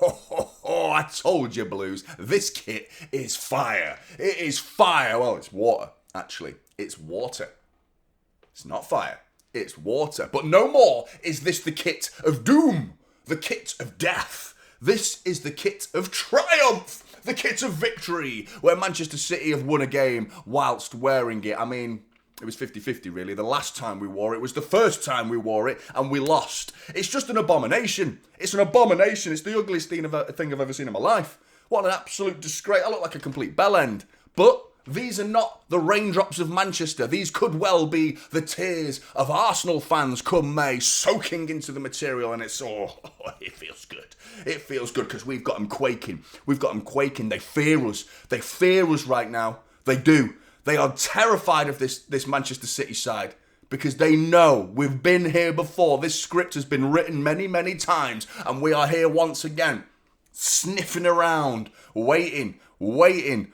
I told you, Blues. This kit is fire. It is fire. Well, it's water, actually. It's water. It's not fire. It's water. But no more is this the kit of doom. The kit of death. This is the kit of triumph. The kit of victory. Where Manchester City have won a game whilst wearing it. I mean, it was 50-50 really. The last time we wore it was the first time we wore it and we lost. It's just an abomination. It's an abomination. It's the ugliest thing I've ever seen in my life. What an absolute disgrace. I look like a complete bellend. But these are not the raindrops of Manchester. These could well be the tears of Arsenal fans come May, soaking into the material, and it's it feels good. It feels good because we've got them quaking. We've got them quaking. They fear us. They fear us right now. They do. They are terrified of this Manchester City side because they know we've been here before. This script has been written many, many times, and we are here once again, sniffing around, waiting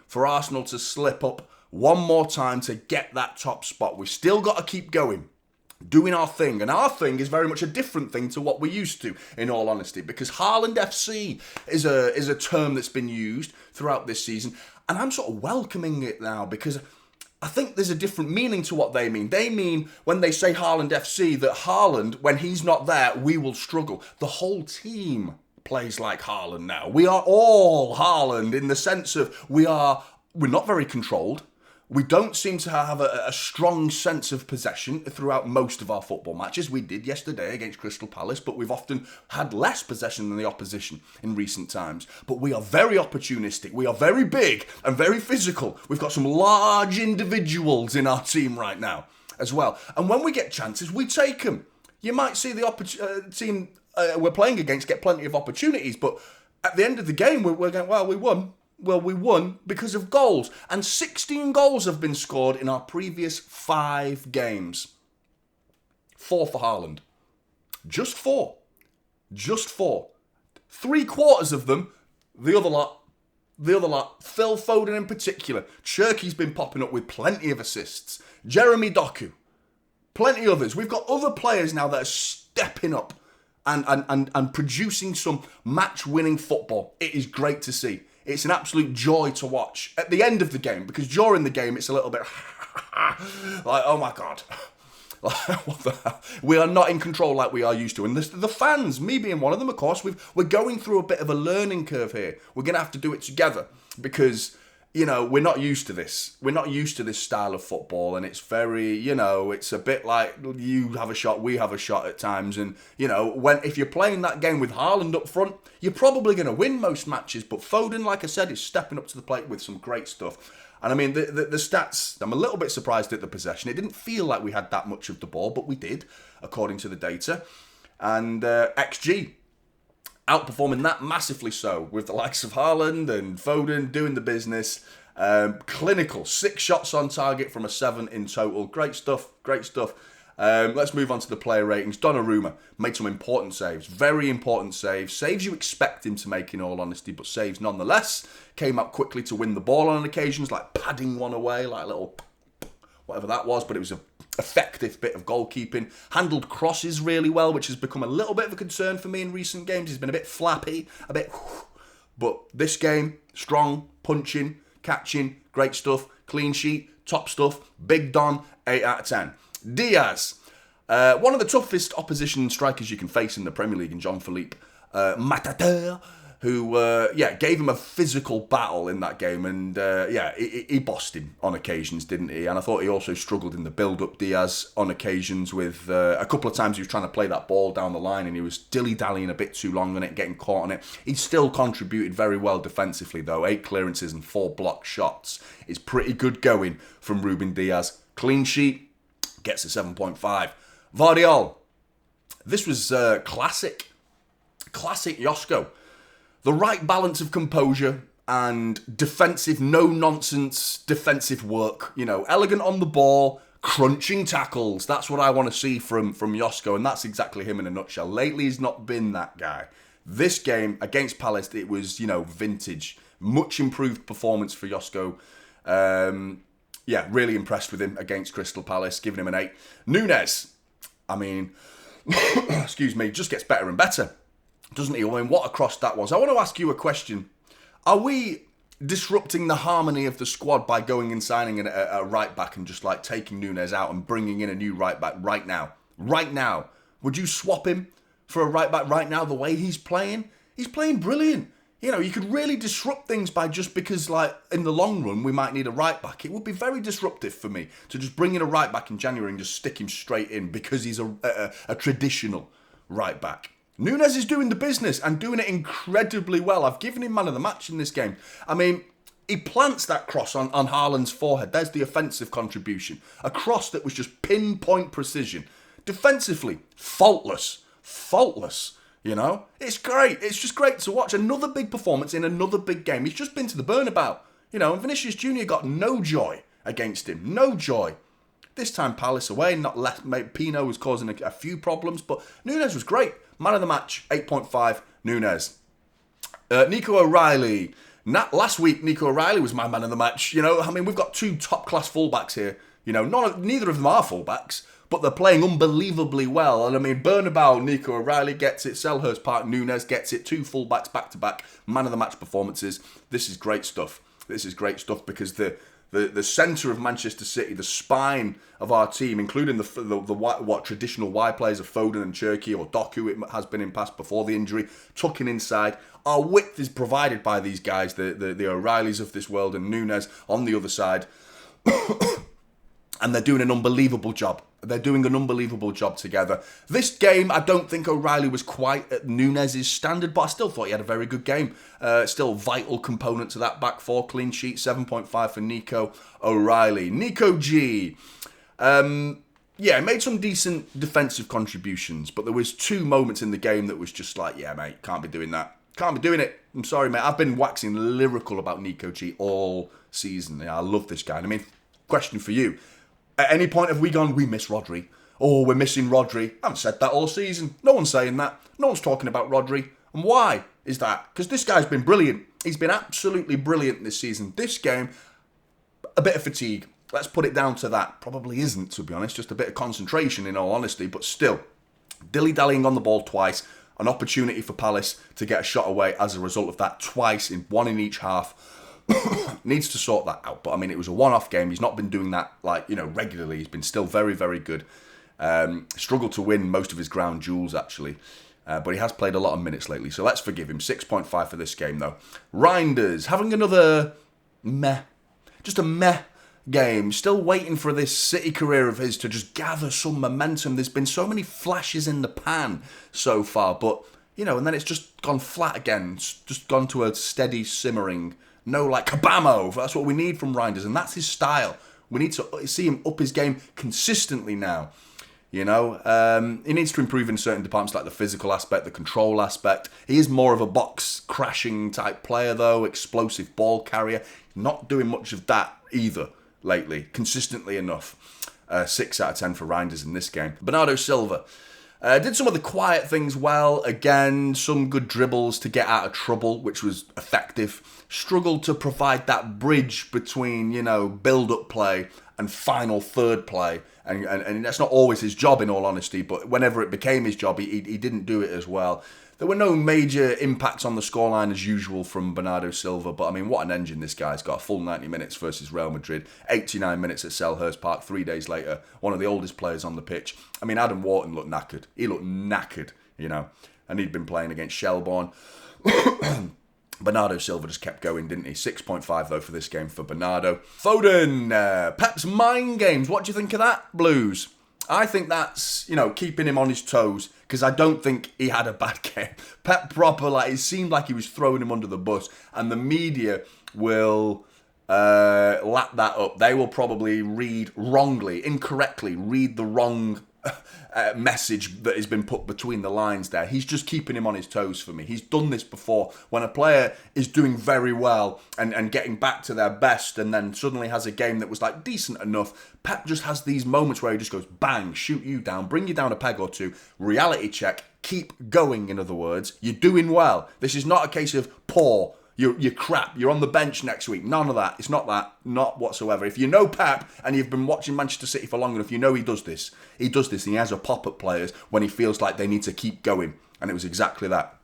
for Arsenal to slip up one more time to get that top spot. We've still got to keep going, doing our thing. And our thing is very much a different thing to what we're used to, in all honesty, because Haaland FC is a term that's been used throughout this season. And I'm sort of welcoming it now because I think there's a different meaning to what they mean. They mean, when they say Haaland FC, that Haaland, when he's not there, we will struggle. The whole team plays like Haaland now. We are all Haaland in the sense of we're not very controlled. We don't seem to have a strong sense of possession throughout most of our football matches. We did yesterday against Crystal Palace, but we've often had less possession than the opposition in recent times. But we are very opportunistic. We are very big and very physical. We've got some large individuals in our team right now as well. And when we get chances, we take them. You might see the team we're playing against get plenty of opportunities, but at the end of the game, we're going, well, we won. Well, we won because of goals. And 16 goals have been scored in our previous 5 games. 4 for Haaland. Just 4. Just 4. 3/4 of them, the other lot. Phil Foden in particular. Cherky's been popping up with plenty of assists. Jeremy Doku. Plenty others. We've got other players now that are stepping up and producing some match-winning football. It is great to see. It's an absolute joy to watch at the end of the game, because during the game it's a little bit like, oh my God. What the hell? We are not in control like we are used to. And the fans, me being one of them, of course, we're going through a bit of a learning curve here. We're going to have to do it together because, we're not used to this. We're not used to this style of football, and it's very, it's a bit like you have a shot, we have a shot at times. And, if you're playing that game with Haaland up front, you're probably going to win most matches. But Foden, like I said, is stepping up to the plate with some great stuff. And I mean, the stats, I'm a little bit surprised at the possession. It didn't feel like we had that much of the ball, but we did, according to the data. And XG, outperforming that massively so, with the likes of Haaland and Foden doing the business. Clinical, 6 shots on target from a 7 in total. Great stuff. Let's move on to the player ratings. Donnarumma made some important saves, very important saves. Saves you expect him to make, in all honesty, but saves nonetheless. Came up quickly to win the ball on occasions, like padding one away, like a little whatever that was, but it was an effective bit of goalkeeping. Handled crosses really well, which has become a little bit of a concern for me in recent games. He's been a bit flappy, but this game, strong, punching, catching, great stuff, clean sheet, top stuff, big Don, 8 out of 10. Diaz, one of the toughest opposition strikers you can face in the Premier League, in Jean-Philippe Matador, who, gave him a physical battle in that game. And, he bossed him on occasions, didn't he? And I thought he also struggled in the build-up, Diaz, on occasions with a couple of times he was trying to play that ball down the line and he was dilly-dallying a bit too long on it, getting caught on it. He still contributed very well defensively, though. 8 clearances and 4 block shots is pretty good going from Ruben Diaz. Clean sheet, gets a 7.5. Vardiol, this was classic Josko. The right balance of composure and defensive, no-nonsense defensive work. Elegant on the ball, crunching tackles. That's what I want to see from Josko, and that's exactly him in a nutshell. Lately, he's not been that guy. This game against Palace, it was, vintage. Much improved performance for Josko. Really impressed with him against Crystal Palace, giving him an 8. Nunes, excuse me, just gets better and better. doesn't he? I mean, what a cross that was. I want to ask you a question. Are we disrupting the harmony of the squad by going and signing a right back and just like taking Núñez out and bringing in a new right back right now? Right now. Would you swap him for a right back right now the way he's playing? He's playing brilliant. You know, you could really disrupt things by just because, like, in the long run, we might need a right back. It would be very disruptive for me to just bring in a right back in January and just stick him straight in because he's a traditional right back. Núñez is doing the business and doing it incredibly well. I've given him man of the match in this game. I mean, he plants that cross on Haaland's forehead. There's the offensive contribution. A cross that was just pinpoint precision. Defensively, faultless. Faultless. You know, it's great. It's just great to watch. Another big performance in another big game. He's just been to the Bernabeu. You know, and Vinicius Jr. got no joy against him. No joy. This time Palace away, not left. Pino was causing a few problems, but Núñez was great. Man of the match, 8.5, Núñez. Nico O'Reilly. Last week, Nico O'Reilly was my man of the match. You know, I mean, we've got two top-class fullbacks here. You know, neither of them are fullbacks, but they're playing unbelievably well. And I mean, Bernabeu, Nico O'Reilly gets it. Selhurst Park, Núñez gets it. Two fullbacks back-to-back, man of the match performances. This is great stuff. This is great stuff because the centre of Manchester City, the spine of our team, including the traditional wide players of Foden and Cherki or Doku, it has been in past before the injury, tucking inside. Our width is provided by these guys, the O'Reillys of this world, and Núñez on the other side. And they're doing an unbelievable job. They're doing an unbelievable job together. This game, I don't think O'Reilly was quite at Núñez's standard, but I still thought he had a very good game. Still vital component to that back four. Clean sheet, 7.5 for Nico O'Reilly. Nico G. Made some decent defensive contributions, but there was two moments in the game that was just like, yeah, mate, can't be doing that. Can't be doing it. I'm sorry, mate. I've been waxing lyrical about Nico G all season. Yeah, I love this guy. I mean, question for you. At any point have we gone, we miss Rodri? Oh, we're missing Rodri. I haven't said that all season. No one's saying that. No one's talking about Rodri. And why is that? Because this guy's been brilliant. He's been absolutely brilliant this season. This game, a bit of fatigue. Let's put it down to that. Probably isn't, to be honest. Just a bit of concentration, in all honesty. But still, dilly-dallying on the ball twice. An opportunity for Palace to get a shot away as a result of that twice, one in each half. Needs to sort that out. But I mean, it was a one-off game. He's not been doing that regularly. He's been still very, very good. Struggled to win most of his ground duels, actually. But he has played a lot of minutes lately. So let's forgive him. 6.5 for this game, though. Reinders having another meh game. Still waiting for this City career of his to just gather some momentum. There's been so many flashes in the pan so far. But, and then it's just gone flat again. It's just gone to a steady simmering. No, like, kabamo. That's what we need from Reinders, and that's his style. We need to see him up his game consistently now. He needs to improve in certain departments like the physical aspect, the control aspect. He is more of a box-crashing type player, though, explosive ball carrier. Not doing much of that either lately, consistently enough. 6 out of 10 for Reinders in this game. Bernardo Silva. Did some of the quiet things well. Again, some good dribbles to get out of trouble, which was effective. Struggled to provide that bridge between, build-up play and final third play. And that's not always his job, in all honesty, but whenever it became his job, he didn't do it as well. There were no major impacts on the scoreline as usual from Bernardo Silva, but I mean, what an engine this guy's got. A full 90 minutes versus Real Madrid, 89 minutes at Selhurst Park 3 days later, one of the oldest players on the pitch. I mean, Adam Wharton looked knackered. He looked knackered, and he'd been playing against Shelbourne. Bernardo Silva just kept going, didn't he? 6.5, though, for this game for Bernardo. Foden, Pep's mind games. What do you think of that, Blues? I think that's, keeping him on his toes, because I don't think he had a bad game. Pep proper, it seemed like he was throwing him under the bus, and the media will lap that up. They will probably incorrectly read the wrong message that has been put between the lines there. He's just keeping him on his toes for me. He's done this before. When a player is doing very well and getting back to their best and then suddenly has a game that was decent enough, Pep just has these moments where he just goes, bang, shoot you down, bring you down a peg or two, reality check, keep going, in other words. You're doing well. This is not a case of poor. You're crap. You're on the bench next week. None of that. It's not that. Not whatsoever. If you know Pep and you've been watching Manchester City for long enough, you know he does this. He does this and he has a pop at players when he feels like they need to keep going. And it was exactly that.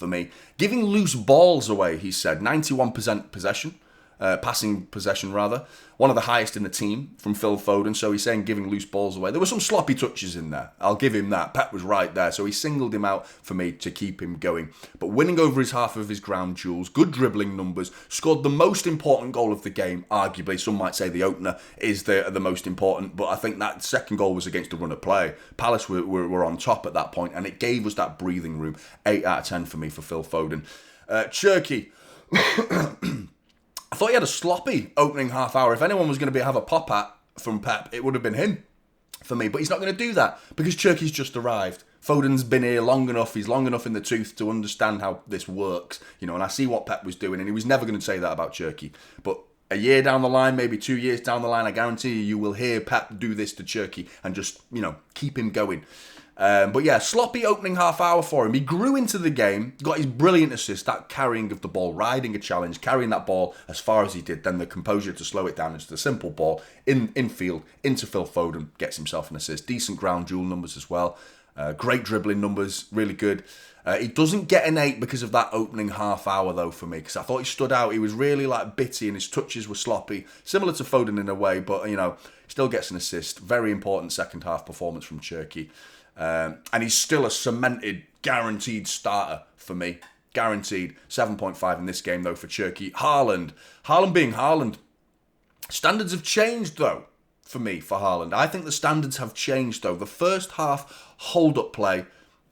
for me. Giving loose balls away, he said. 91% possession. Passing possession, rather. One of the highest in the team from Phil Foden. So he's saying giving loose balls away. There were some sloppy touches in there. I'll give him that. Pep was right there. So he singled him out for me to keep him going. But winning over his half of his ground duels. Good dribbling numbers. Scored the most important goal of the game. Arguably, some might say the opener is the most important. But I think that second goal was against the run of play. Palace were on top at that point. And it gave us that breathing room. 8 out of 10 for me for Phil Foden. Cherky. I thought he had a sloppy opening half hour. If anyone was going to have a pop at from Pep, it would have been him for me. But he's not going to do that because Cherky's just arrived. Foden's been here long enough. He's long enough in the tooth to understand how this works. And I see what Pep was doing, and he was never going to say that about Cherky. But a year down the line, maybe 2 years down the line, I guarantee you will hear Pep do this to Cherky and just, keep him going. But yeah, sloppy opening half hour for him. He grew into the game, got his brilliant assist, that carrying of the ball, riding a challenge, carrying that ball as far as he did, then the composure to slow it down into the simple ball, infield, into Phil Foden, gets himself an assist. Decent ground duel numbers as well. Great dribbling numbers, really good. He doesn't get an 8 because of that opening half hour though for me, because I thought he stood out. He was really bitty and his touches were sloppy, similar to Foden in a way, but still gets an assist. Very important second half performance from Cherky. And he's still a cemented, guaranteed starter for me. Guaranteed. 7.5 in this game, though, for Cherky. Haaland being Haaland. Standards have changed, though, for me, for Haaland. I think the standards have changed, though. The first half hold-up play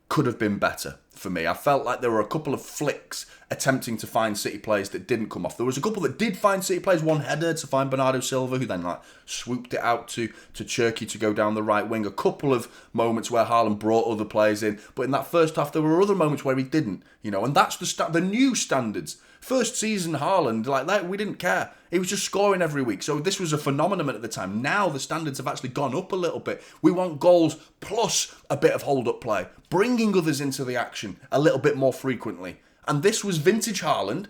could have been better for me. I felt like there were a couple of flicks attempting to find City players that didn't come off. There was a couple that did find City players, one header to find Bernardo Silva, who then swooped it out to Cherky to go down the right wing. A couple of moments where Haaland brought other players in, but in that first half there were other moments where he didn't, and that's the new standards. First season Haaland, like that, we didn't care. He was just scoring every week. So this was a phenomenon at the time. Now the standards have actually gone up a little bit. We want goals plus a bit of hold-up play, bringing others into the action a little bit more frequently. And this was vintage Haaland,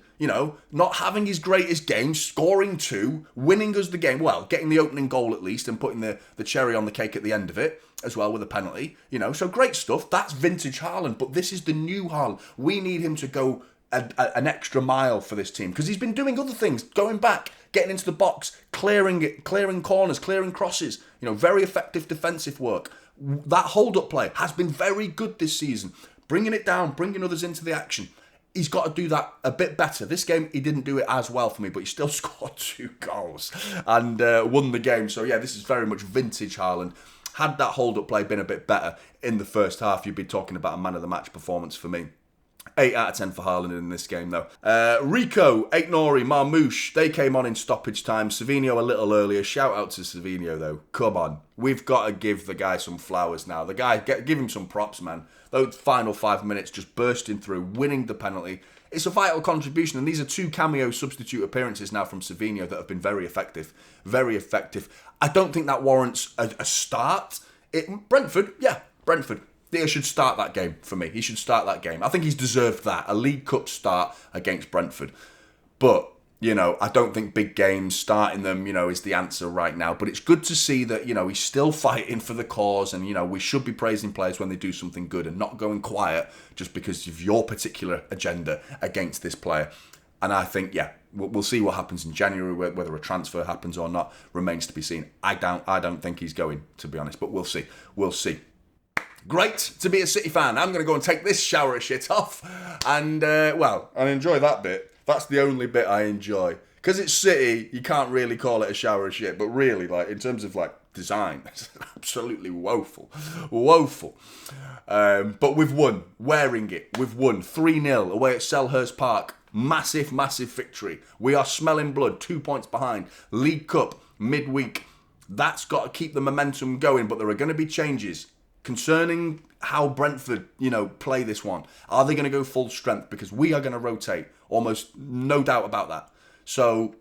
not having his greatest game, scoring 2, winning us the game. Well, getting the opening goal at least and putting the cherry on the cake at the end of it as well with a penalty. So great stuff. That's vintage Haaland. But this is the new Haaland. We need him to go an extra mile for this team because he's been doing other things, going back, getting into the box, clearing corners, clearing crosses, very effective defensive work. That hold-up play has been very good this season, bringing it down, bringing others into the action. He's got to do that a bit better. This game, he didn't do it as well for me, but he still scored 2 goals and won the game. So yeah, this is very much vintage Haaland. Had that hold-up play been a bit better in the first half, you'd be talking about a man-of-the-match performance for me. 8 out of 10 for Haaland in this game, though. Rico, Aitnori, Marmouche, they came on in stoppage time. Savinho a little earlier. Shout out to Savinho, though. Come on. We've got to give the guy some flowers now. The guy, give him some props, man. Those final 5 minutes, just bursting through, winning the penalty. It's a vital contribution, and these are 2 cameo substitute appearances now from Savinho that have been very effective. Very effective. I don't think that warrants a start. Brentford. He should start that game for me. He should start that game. I think he's deserved that. A League Cup start against Brentford. But, I don't think big games, starting them, is the answer right now. But it's good to see that, he's still fighting for the cause. And, we should be praising players when they do something good and not going quiet just because of your particular agenda against this player. And I think, we'll see what happens in January, whether a transfer happens or not, remains to be seen. I don't think he's going, to be honest. But we'll see. We'll see. Great to be a City fan. I'm going to go and take this shower of shit off and enjoy that bit. That's the only bit I enjoy. Because it's City, you can't really call it a shower of shit, but really, in terms of, design, it's absolutely woeful. Woeful. But we've won. Wearing it. We've won 3-0 away at Selhurst Park. Massive, massive victory. We are smelling blood. 2 points behind. League Cup, midweek. That's got to keep the momentum going, but there are going to be changes. Concerning how Brentford, play this one. Are they going to go full strength? Because we are going to rotate. Almost no doubt about that. So,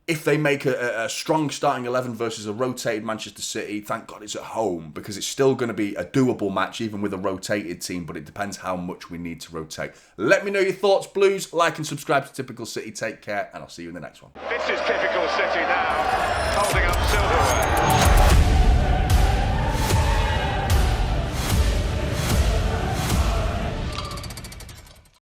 if they make a strong starting 11 versus a rotated Manchester City, thank God it's at home. Because it's still going to be a doable match, even with a rotated team. But it depends how much we need to rotate. Let me know your thoughts, Blues. Like and subscribe to Typical City. Take care, and I'll see you in the next one. This is Typical City now. Holding up silverware.